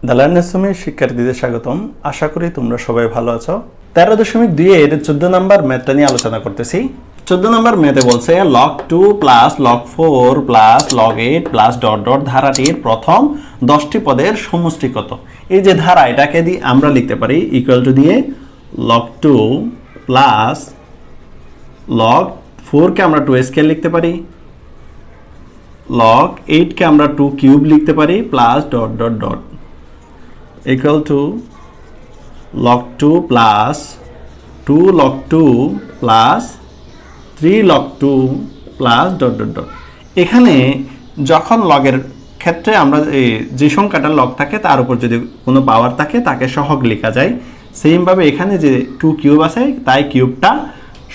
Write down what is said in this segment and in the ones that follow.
The learners রুমে শিক্ষার্থীদের স্বাগতম। আশা করি তোমরা সবাই ভালো আছো। 13.2 এর 14 নম্বর ম্যাথটা নিয়ে আলোচনা করতেছি। 14 নম্বর ম্যাথে বলছে log 2 plus log 4 plus log 8 plus dot dot ধারাটির প্রথম 10টি পদের সমষ্টি কত। এই যে ধারা, এটাকে দিয়ে আমরা লিখতে পারি ইকুয়াল টু দিয়ে log 2 প্লাস log 4 কে আমরা 2 স্কয়ার লিখতে পারি, log 8 কে আমরা 2 কিউব লিখতে পারি, plus dot dot dot equal to log 2 plus 2 log 2 plus 3 log 2 plus dot dot dot। এখানে যখন লগের ক্ষেত্রে আমরা যে সংখ্যাটা লগ থাকে তার উপর যদি কোনো পাওয়ার থাকে তাকে সহগ লেখা যায়। সেমভাবে এখানে যে 2 কিউব আছে তাই কিউবটা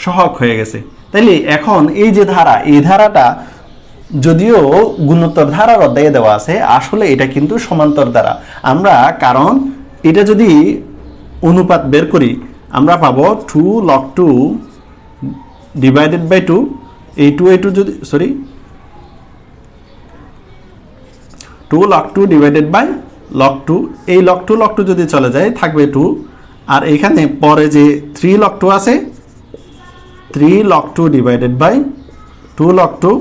সহগ হয়ে গেছে। তাইলে এখন এই যে ধারা, এই ধারাটা যদিও গুণোত্তর ধারার অধ্যায়ে দেওয়া আছে, আসলে এটা কিন্তু সমান্তর ধারা। আমরা কারণ এটা যদি অনুপাত বের করি আমরা পাবো 2 log 2 ডিভাইডেড বাই 2, এই 2 যদি 2 log 2 ডিভাইডেড বাই log 2, এই log 2 যদি চলে যায় থাকবে 2, আর এখানে পরে যে 3 log 2 আছে 3 log 2 ডিভাইডেড বাই 2 log 2,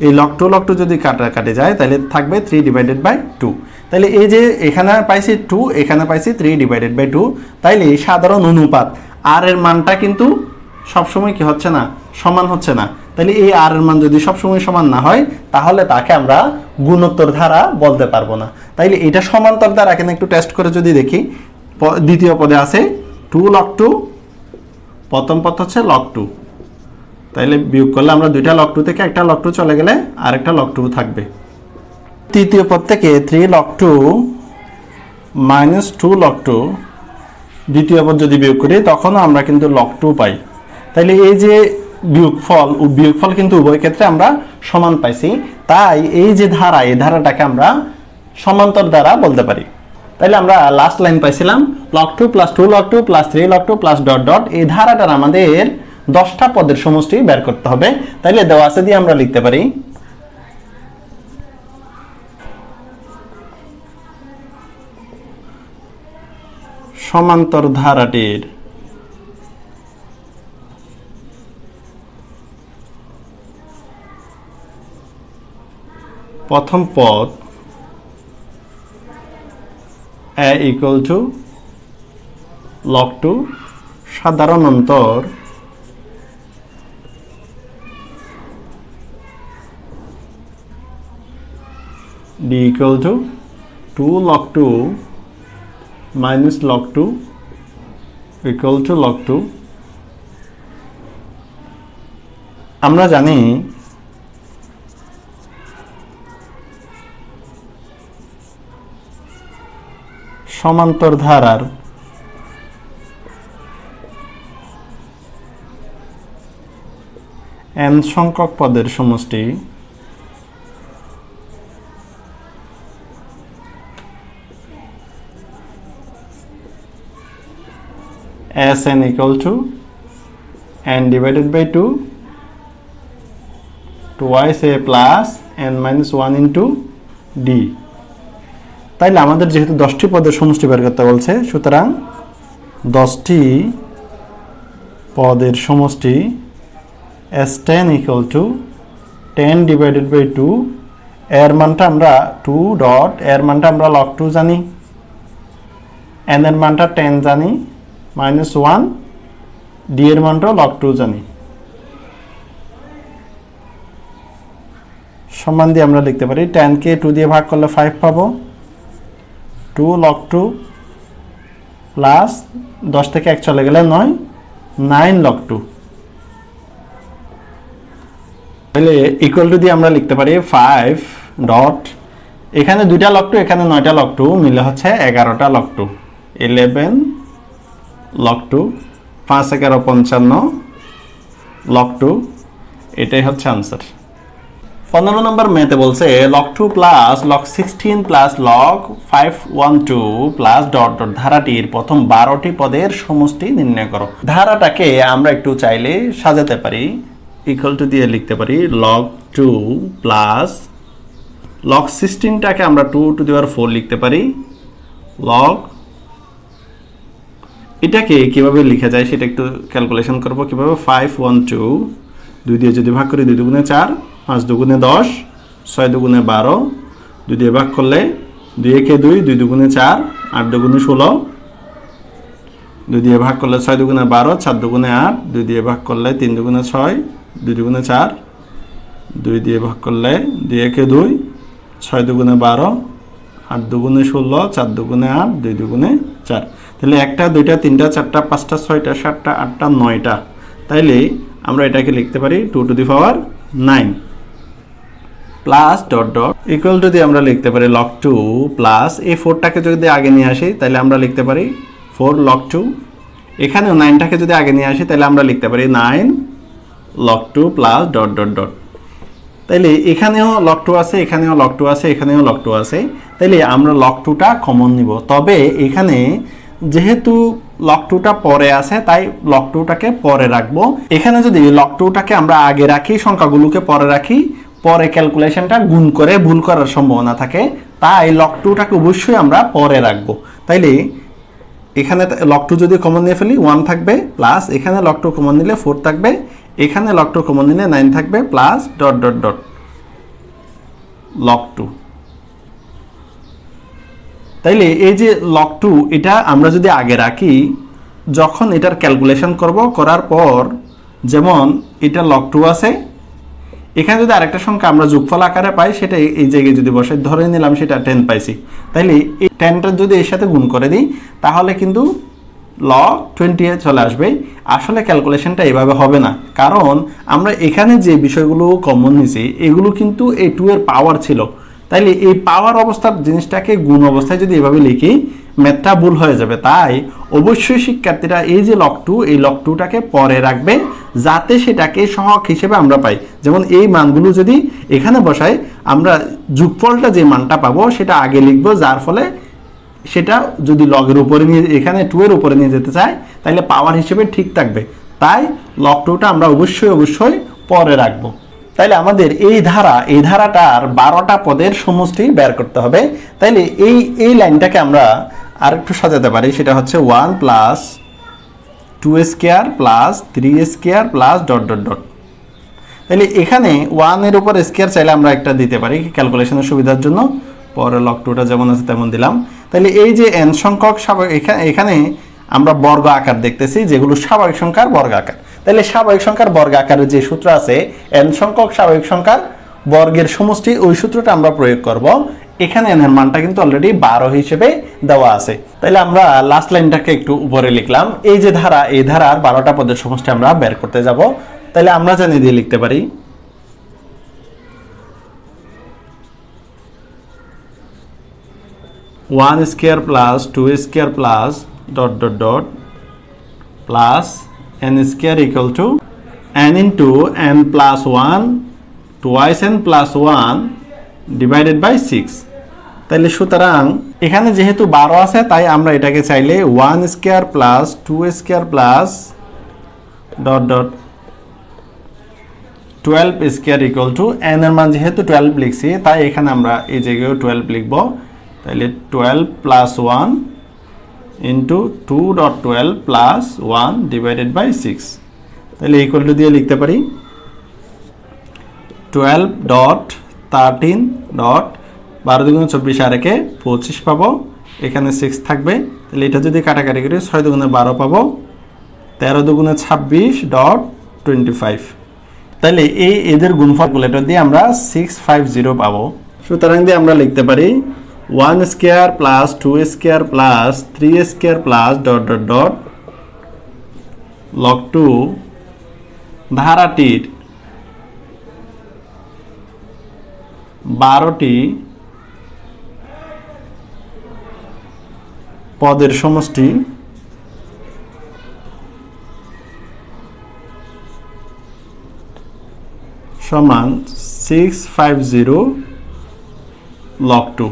এই log 2 যদি কাটাকাটি যায় তাহলে থাকবে 3 ডিভাইডেড বাই 2। তাহলে এই যে এখানে পাইছি 2, এখানে পাইছি 3 ডিভাইডেড বাই 2, তাইলে এই সাধারণ অনুপাত আর এর মানটা কিন্তু সবসময় কি হচ্ছে না, সমান হচ্ছে না। তাহলে এই আর এর মান যদি সবসময় সমান না হয় তাহলে তাকে আমরা গুণোত্তর ধারা বলতে পারবো না। তাইলে এটা সমান্তর ধারা এখানে একটু টেস্ট করে যদি দেখি, দ্বিতীয় পদে আছে 2 log 2, প্রথম পদ হচ্ছে log 2, তাইলে বিয়োগ করলে আমরা দুইটা log 2 থেকে একটা log 2 চলে গেলে আরেকটা log 2 থাকবে। তৃতীয় পদ থেকে 3 log 2 মাইনাস 2 log 2, দ্বিতীয় পদ যদি বিয়োগ করি তখনও আমরা কিন্তু log 2 পাই। তাইলে এই যে বিয়োগফল কিন্তু উভয় ক্ষেত্রে আমরা সমান পাইছি, তাই এই যে ধারা, এই ধারাটাকে আমরা সমান্তর ধারা বলতে পারি। তাইলে আমরা লাস্ট লাইন পাইছিলাম log 2 plus 2 log 2 plus 3 log 2 plus dot dot. এই ধারাটার আমাদের 10টা পদের সমষ্টি বের করতে হবে। তাইলে দেওয়া আছে দিয়ে আমরা লিখতে পারি সমান্তর ধারাটির প্রথম পদ a equal to log 2 সাধারণ অন্তর d equal to 2 log 2 minus log 2 equal to log 2। আমরা জানি সমান্তর ধারার n সংখ্যক পদের সমষ্টি Sn equal to n divided by 2 twice a plus n minus 1 into d। তাইলে আমাদের যেহেতু 10টি পদের সমষ্টি বের করতে বলছে, সুতরাং 10টি পদের সমষ্টি S10 equal to 10 divided by 2, এর মানটা আমরা 2 ডট, এর মানটা আমরা log 2 জানি, n এর মানটা 10 জানি, মাইনাস 1, d এর মানটাও log 2 জানি। সমান দিয়ে আমরা লিখতে পারি 10 কে 2 দিয়ে ভাগ করলে 5 পাবো, 2 log 2 প্লাস 10 থেকে 1 চলে গেলে 9 log 2। তাহলে ইকুয়াল টু দিয়ে আমরা লিখতে পারি 5 ডট, এখানে 2টা log 2 এখানে 9টা log 2 মিলে হচ্ছে 11টা log 2, 11 log 2, 5 11 55 log 2, এটাই হচ্ছে আনসার। 15 নম্বর ম্যাথে বলছে log 2 plus log 16 plus log 512 plus dot dot ধারাটির প্রথম 12টি পদের সমষ্টি নির্ণয় করো। ধারাটাকে আমরা একটু চাইলে সাজাতে পারি, ইকুয়াল টু দিয়ে লিখতে পারি log 2 প্লাস লগ 16টাকে আমরা 2^4 লিখতে পারি। লগ এটাকে কিভাবে লেখা যায় সেটা একটু ক্যালকুলেশন করব কিভাবে। 512 2 দিয়ে যদি ভাগ করি 2 দুগুণে 4, 5 দুগুণে 10, 6 দুগুণে 12, 2 দিয়ে ভাগ করলে 2 একে 2, 2 দুগুণে 4, 8 দুগুণে 16, 2 দিয়ে ভাগ করলে 6 দুগুণে 12, 4 দুগুণে 8, 2 দিয়ে ভাগ করলে 3 দুগুণে 6, 2 দুগুণে 4, 2 দিয়ে ভাগ করলে 2 একে 2, 6 দুগুণে 12, 8 দুগুণে 16, 4 দুগুণে 8, 2 দুগুণে 4। তাহলে 1টা 2টা 3টা 4টা 5টা 6টা 7টা 8টা 9টা। তাইলে আমরা এটাকে লিখতে পারি 2^9 plus dot dot equal to দিয়ে আমরা লিখতে পারি log 2 প্লাস এই 4টাকে যদি আগে নিয়ে আসি তাহলে আমরা লিখতে পারি 4 log 2। এখানেও 9টাকে যদি আগে নিয়ে আসি তাহলে আমরা লিখতে পারি 9 log 2 plus dot dot dot. তাইলে এখানেও log 2 আছে, এখানেও log 2 আছে, এখানেও log 2 আছে। তাইলে আমরা log 2টা কমন নিব। তবে এখানে যেহেতু log 2টা পরে আছে তাই log 2টাকে পরে রাখবো। এখানে যদি log 2টাকে আমরা আগে রাখি, সংখ্যাগুলোকে পরে রাখি, পরে ক্যালকুলেশনটা গুণ করে ভুল করার সম্ভাবনা থাকে, তাই log 2টাকে অবশ্যই আমরা পরে রাখবো। তাইলে এখানে log 2 যদি কমন নিয়ে ফেলি 1 থাকবে, প্লাস এখানে log 2 কমন নিলে 4 থাকবে, এখানে log 2 কমন নিলে 9 থাকবে, plus dot dot dot log 2। তাইলে এই যে log 2 এটা আমরা যদি আগে রাখি, যখন এটার ক্যালকুলেশন করব, করার পর যেমন এটা log 2 আছে, এখানে যদি আরেকটা সংখ্যা আমরা যোগফল আকারে পাই সেটা এই জায়গায় যদি বসাই, ধরে নিলাম সেটা 10 পাইছি, তাইলে এই 10টা যদি এর সাথে গুণ করে দিই তাহলে কিন্তু log 20 চলে আসবে। আসলে ক্যালকুলেশনটা এভাবে হবে না, কারণ আমরা এখানে যে বিষয়গুলো কমন নিয়েছি এগুলো কিন্তু এই 2 এর পাওয়ার ছিল। তাইলে এই পাওয়ার অবস্থার জিনিসটাকে গুণ অবস্থায় যদি এভাবে লিখি ম্যাথটা ভুল হয়ে যাবে। তাই অবশ্যই শিক্ষার্থীরা এই যে log 2 এই log 2টাকে পরে রাখবে, যাতে সেটাকে সহগ হিসেবে আমরা পাই। যেমন এই মানগুলো যদি এখানে বসাই, আমরা যোগফলটা যে মানটা পাবো সেটা আগে লিখবো, যার ফলে সেটা যদি লগের উপরে নিয়ে এখানে 2 এর উপরে নিয়ে যেতে চাই তাহলে পাওয়ার হিসেবে ঠিক থাকবে। তাই log 2টা আমরা অবশ্যই পরে রাখবো। তাইলে আমাদের এই ধারাটার 12টা পদের সমষ্টি বের করতে হবে। তাইলে এই লাইনটাকে আমরা আর একটু সাজাতে পারি, সেটা হচ্ছে 1 plus 2 square plus 3 square plus dot dot dot. তাহলে এখানে 1 এর উপর স্কয়ার চাইলে আমরা একটা দিতে পারি ক্যালকুলেশনের সুবিধার জন্য, পরে log 2টা যেমন আছে তেমন দিলাম। তাহলে এই যে n সংখ্যক এখানে আমরা বর্গ আকার দেখতেছি, যেগুলো স্বাভাবিক সংখ্যার বর্গ আকার। তাহলে স্বাভাবিক সংখ্যার বর্গ আকারের যে সূত্র আছে n সংখ্যক স্বাভাবিক সংখ্যার বর্গের সমষ্টি, ওই সূত্রটা আমরা প্রয়োগ করব। এখানে n এর মানটা কিন্তু অলরেডি 12 হিসেবে দেওয়া আছে। তাহলে আমরা লাস্ট লাইনটাকে একটু উপরে লিখলাম। এই যে এই ধারার 12টা পদের সমষ্টি আমরা বের করতে যাব। তাহলে আমরা জানি দিয়ে লিখতে পারি 1 square plus 2 square plus dot dot dot plus n square equal to n into n plus 1 twice n plus 1 divided by 6। তাহলে সুতরাং এখানে যেহেতু 12 আছে তাই আমরা এটাকে চাইলে 1 square plus 2 square plus dot dot 12 square equal to n এর মান যেহেতু 12 লিখছি তাই এখানে আমরা এই জায়গায় 12 লিখব। তাহলে 12 plus 1 into 2.12 plus 1 divided by 6। তাহলে ইকুয়াল টু দিয়ে লিখতে পারি 12.13 12 দুগুণে 24 আর একে 25 পাবো, এখানে 6 থাকবে। তাহলে এটা যদি কাটাকাটি করি 6 দুগুণে 12 পাবো, 13 দুগুণে 26.25। তাহলে এদের গুণফল ক্যালকুলেটর দিয়ে আমরা 650 পাবো। সুতরাং দিয়ে আমরা লিখতে পারি 1 square plus 2 square plus 3 square plus dot dot dot log 2 ধারাটির 12টি পদের সমষ্টি সমান 650 log 2।